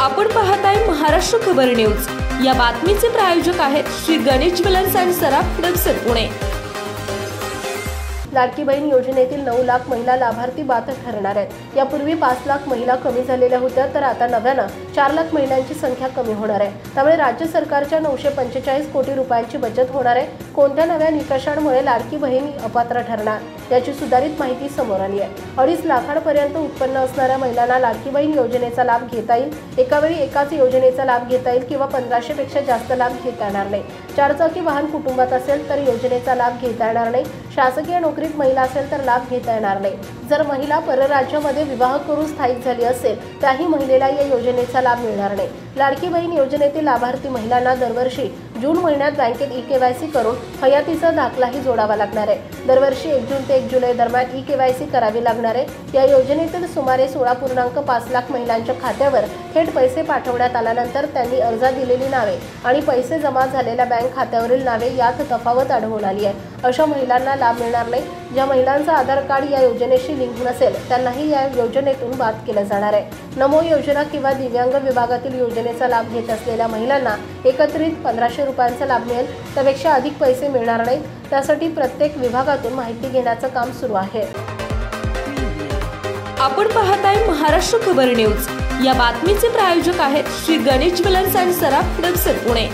आपण पाहताय महाराष्ट्र खबर न्यूज। या बातमीचे प्रायोजक आहेत श्री गणेश ज्वेलर्स अँड सराफ हडपसर पुणे। लाडकी बहीण योजनेतील 9 लाख महिला लाभार्थी पात्र ठरणार आहेत। यापूर्वी 5 लाख महिला कमी झालेल्या होत्या, तर आता नव्यानं 4 लाख महिलांची संख्या कमी होणार आहे। त्यामुळे राज्य सरकारच्या 945 कोटी रुपयांची बचत होणार आहे। कोणत्या नव्या निकषांमुळे लाडकी बहीण अपात्र ठरणार याची सुधारित माहिती समोर आली आहे। 2.5 लाखांपर्यंत उत्पन्न असणाऱ्या महिलांना लाडकी बहीण योजनेचा लाभ घेता येईल। एकावेळी एकाच योजनेचा लाभ घेता येईल किंवा 1500 पेक्षा जास्त लाभ घेता येणार नाही। 4 चाकी वाहन कुटुंबात असेल तर योजनेचा लाभ घेता येणार नाही। शासकीय नोकरीत महिला असेल तर लाभ घेता येणार नाही। जर महिला परराज्यामध्ये विवाह करून स्थायिक झाली असेल त्याही महिलेला या योजनेचा लाभ मिळणार नाही। लाडकी बहीण योजनेतील लाभार्थी महिलांना दरवर्षी जून महिन्यात बँकेत ई-केवायसी करून हयातीचा दाखलाही जोडावा लागणार आहे। दरवर्षी 1 जून ते 1 जुलै दरम्यान ई-केवायसी करावी लागणार आहे। या योजनेतील सुमारे 16.5 लाख महिलांच्या खात्यावर थेट पैसे पाठवण्यात आल्यानंतर त्यांनी अर्जात दिलेली नावे आणि पैसे जमा झालेल्या बँक खात्यावरील नावे यात तफावत आढळून आली आहे। अशा महिलांना लाभ मिळणार नाही। ज्या महिलांचा आधार कार्ड या योजनेशी लिंक नसेल त्यांनाही या योजनेतून बाद केलं जाणार आहे। नमो योजना किंवा दिव्यांग विभागातील योजनेचा लाभ घेत असलेल्या महिलांना एकत्रित 1500 रुपयांचा लाभ मिळेल। त्यापेक्षा अधिक पैसे मिळणार नाहीत। त्यासाठी प्रत्येक विभागातून माहिती घेण्याचं काम सुरू आहे। आपण पाहताय महाराष्ट्र खबर न्यूज। या बातमीचे प्रायोजक आहेत Shri Ganesh jewellers and Saraf Hadapsar Pune.